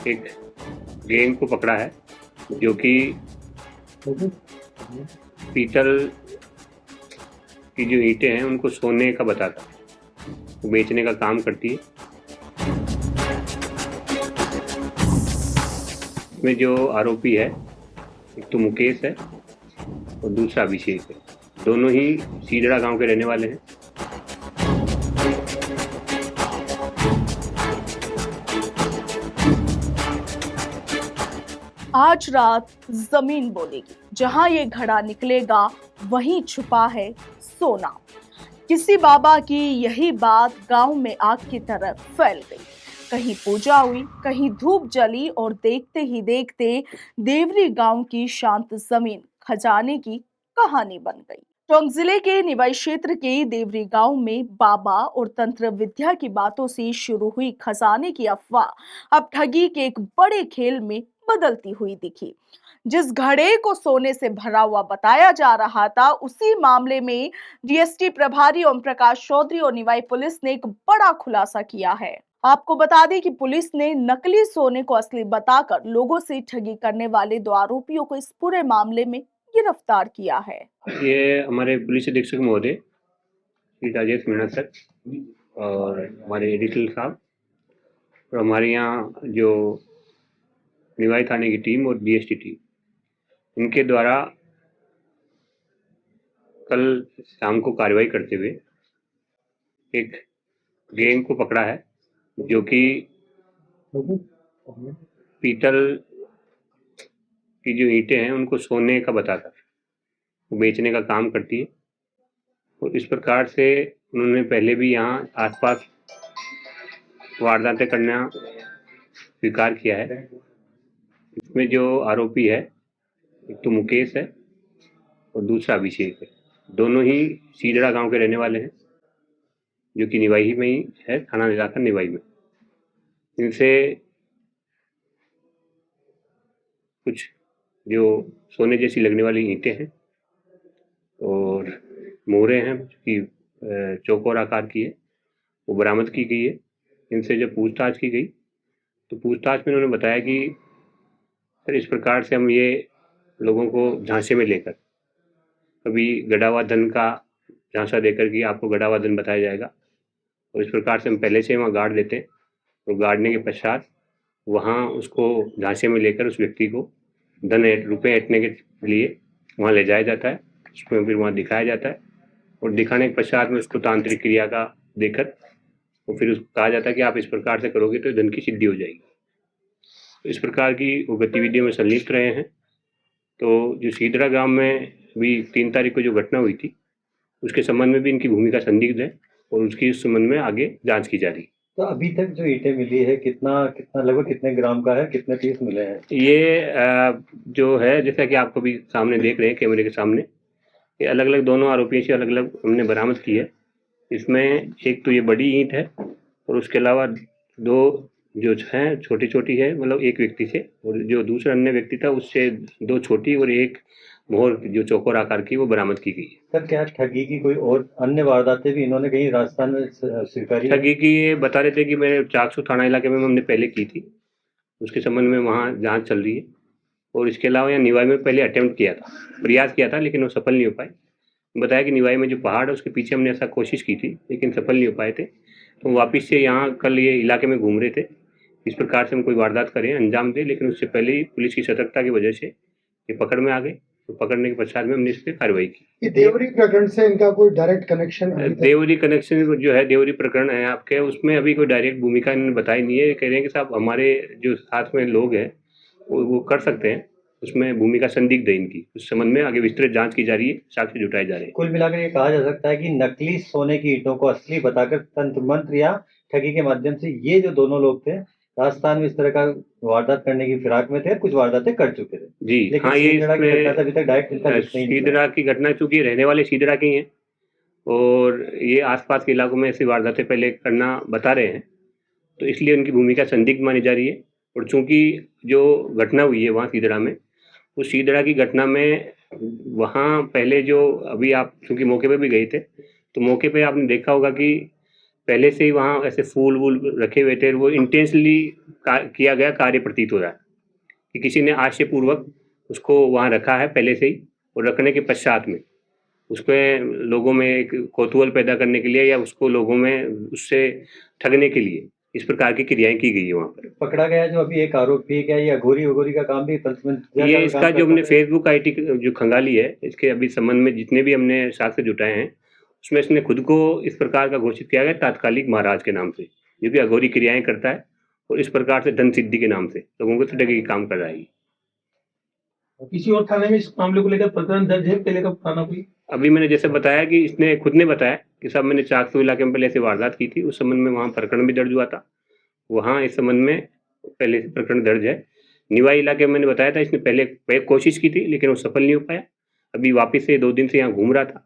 एक गैंग को पकड़ा है जो कि पीतल की जो ईंटें हैं उनको सोने का बताता है, वो बेचने का काम करती है। इसमें जो आरोपी है, एक तो मुकेश है और दूसरा अभिषेक है। दोनों ही सीदड़ा गांव के रहने वाले हैं। आज रात जमीन बोलेगी, जहां ये घड़ा निकलेगा वहीं छुपा है सोना। किसी बाबा की यही बात गांव में आग की तरह फैल गई। कहीं पूजा हुई, कहीं धूप जली और देखते ही देखते देवरी गांव की शांत जमीन खजाने की कहानी बन गई। टोंक जिले के निवाई क्षेत्र के देवरी गांव में बाबा और तंत्र विद्या की बातों से शुरू हुई खजाने की अफवाह अब ठगी के एक बड़े खेल में बदलती हुई दिखी। जिस घड़े को सोने से भरा हुआ बताया जा रहा था, उसी मामले में डीएसपी प्रभारी ओम प्रकाश चौधरी और निवाई पुलिस ने एक बड़ा खुलासा किया है। आपको बता दें कि पुलिस ने नकली सोने को असली बताकर लोगों से ठगी करने वाले 2 आरोपियों को इस पूरे मामले में गिरफ्तार किया है। ये हमारे पुलिस अधीक्षक महोदय श्री राजेश मीणा सर और हमारे एडिटर साहब और हमारे यहाँ जो निवाई थाने की टीम और डीएसटी टीम, इनके द्वारा कल शाम को कार्रवाई करते हुए एक गैंग को पकड़ा है जो कि पीतल की जो ईंटें हैं उनको सोने का बताता है, वो बेचने का काम करती है। और इस प्रकार से उन्होंने पहले भी यहाँ आसपास वारदातें करना स्वीकार किया है। इसमें जो आरोपी है, एक तो मुकेश है और दूसरा अभिषेक है। दोनों ही सीदड़ा गांव के रहने वाले हैं, जो कि निवाई में ही है, थाना इलाका निवाई में। इनसे कुछ जो सोने जैसी लगने वाली ईंटें हैं और मोहरें हैं कि चौकोर आकार की है, वो बरामद की गई है। इनसे जब पूछताछ की गई तो पूछताछ में उन्होंने बताया कि सर इस प्रकार से हम ये लोगों को झांसे में लेकर, कभी गड़ा धन का झांसा देकर कि आपको गड़ा धन बताया जाएगा, और इस प्रकार से हम पहले से वहाँ गाड़ देते हैं और गाड़ने के पश्चात वहाँ उसको झांसे में लेकर उस व्यक्ति को रुपये ऐंठने के लिए वहाँ ले जाया जाता है। उसमें फिर वहाँ दिखाया जाता है और दिखाने के पश्चात में उसको तांत्रिक क्रिया का देकर और फिर उसको कहा जाता है कि आप इस प्रकार से करोगे तो धन की सिद्धि हो जाएगी। तो इस प्रकार की वो गतिविधियों में संलिप्त रहे हैं। तो जो सीदड़ा गांव में भी 3 तारीख को जो घटना हुई थी, उसके संबंध में भी इनकी भूमिका संदिग्ध है और उसकी इस संबंध में आगे जांच की जा रही है। तो अभी तक जो ईंटें मिली है कितना लगभग कितने ग्राम का है, कितने पीस मिले हैं? ये जो है, जैसा कि आपको भी सामने देख रहे हैं कैमरे के सामने, ये अलग अलग दोनों आरोपियों से अलग अलग हमने बरामद की है। इसमें एक तो ये बड़ी ईंट है और उसके अलावा 2 जो हैं छोटी छोटी है, मतलब एक व्यक्ति से, और जो दूसरा अन्य व्यक्ति था उससे 2 छोटी और एक मोहर जो चौकोर आकार की, वो बरामद की गई है। सर क्या ठगी की कोई और अन्य वारदातें भी इन्होंने कहीं राजस्थान में स्वीकारी? ठगी की ये बता रहे थे कि मैंने चाकसू थाना इलाके में हमने पहले की थी, उसके संबंध में वहाँ जांच चल रही है। और इसके अलावा यहाँ निवाई में पहले अटेम्प्ट किया था, प्रयास किया था, लेकिन वो सफल नहीं हो पाए। बताया कि निवाई में जो पहाड़ है उसके पीछे हमने ऐसा कोशिश की थी लेकिन सफल नहीं हो पाए थे। तो वापस से यहाँ कल ये इलाके में घूम रहे थे, इस प्रकार से हम कोई वारदात करें, अंजाम दें, लेकिन उससे पहले ही पुलिस की सतर्कता की वजह से ये पकड़ में आ गए। तो पकड़ने के पश्चात में हमने इस पर कार्रवाई की। देवरी प्रकरण से इनका कोई डायरेक्ट कनेक्शन? देवरी कनेक्शन जो है, देवरी प्रकरण है आपके, उसमें अभी कोई डायरेक्ट भूमिका इन्होंने बताई नहीं है। कह रहे हैं कि साहब हमारे जो साथ में लोग हैं वो कर सकते हैं, उसमें भूमिका संदिग्ध है इनकी। उस संबंध में आगे विस्तृत जांच की जा रही है, साक्ष्य जुटाए जा रहे हैं। कुल मिलाकर ये कहा जा सकता है कि नकली सोने की ईंटों को असली बताकर तंत्र मंत्र या ठगी के माध्यम से ये जो दोनों लोग थे राजस्थान में इस तरह का वारदात करने की फिराक में थे, कुछ वारदातें कर चुके थे। जी हाँ, ये अभी तक डायरेक्ट सीदड़ा की घटना, चूंकि रहने वाले सीदड़ा की हैं और ये आसपास के इलाकों में ऐसी वारदातें पहले करना बता रहे हैं, तो इसलिए उनकी भूमिका संदिग्ध मानी जा रही है। और चूंकि जो घटना हुई है वहाँ सीदड़ा में, उस सीदड़ा की घटना में वहाँ पहले जो, अभी आप चूंकि मौके पे भी गए थे, तो मौके पे आपने देखा होगा कि पहले से ही वहाँ ऐसे फूल वूल रखे हुए थे, वो इंटेंसली किया गया कार्य प्रतीत हो रहा है कि किसी ने आशयपूर्वक उसको वहाँ रखा है पहले से ही, और रखने के पश्चात में उसमें लोगों में एक कौतूहल पैदा करने के लिए या उसको लोगों में उससे ठगने के लिए इस प्रकार की क्रियाएं की गई है वहाँ पर। पकड़ा गया जो अभी एक आरोपी, क्या ये अघोरी वगोरी का काम भी तंत्र ये इसका जो हमने फेसबुक आईडी जो खंगाली है, इसके अभी संबंध में जितने भी हमने साक्ष्य जुटाए हैं उसमें इसने खुद को इस प्रकार का घोषित किया गया तात्कालिक महाराज के नाम से, जो कि अघोरी क्रियाएं करता है और इस प्रकार से धन सिद्धि के नाम से लोगों को ठगी की काम कर रहा है। किसी और थाने में इस मामले को लेकर प्रकरण दर्ज है पहले का थाना कोई? अभी मैंने जैसे बताया कि इसने खुद ने बताया कि साहब मैंने चाकसू इलाके में पहले ऐसी वारदात की थी, उस संबंध में वहाँ प्रकरण भी दर्ज हुआ था, वहाँ इस संबंध में पहले से प्रकरण दर्ज है। निवाई इलाके में मैंने बताया था इसने पहले कोशिश की थी लेकिन वो सफल नहीं हो पाया। अभी वापस से 2 दिन से यहाँ घूम रहा था,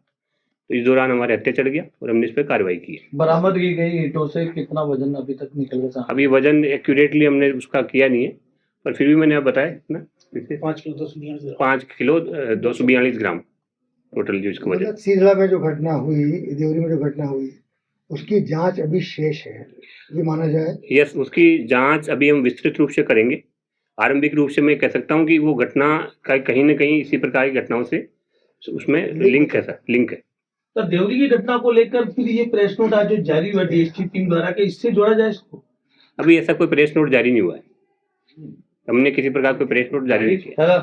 तो इस दौरान हमारे हत्या चढ़ गया और हमने इस पर कार्रवाई की है। बरामद की गई ईंटों से कितना वजन अभी तक निकल गया? अभी वजन एक्यूरेटली हमने उसका किया नहीं है, पर फिर भी मैंने अब बताया ना 5 किलो 242 ग्राम टोटल जो इसका वजन। सीधला में जो घटना हुई, देवरी में जो घटना हुई, उसकी जांच अभी शेष है, ये माना जाए? यस, उसकी जांच अभी हम विस्तृत रूप से करेंगे। आरंभिक रूप से मैं कह सकता हूँ कि वो घटना का कहीं न कहीं इसी प्रकार की घटनाओं से उसमें लिंक है सर, लिंक है। तो देवरी की घटना को लेकर फिर ये प्रेस नोट आज जो जारी हुआ डीएसपी टीम द्वारा, कि इससे जोड़ा जाए इसको? अभी ऐसा कोई प्रेस नोट जारी नहीं हुआ है, हमने किसी प्रकार कोई प्रेस नोट जारी नहीं किया।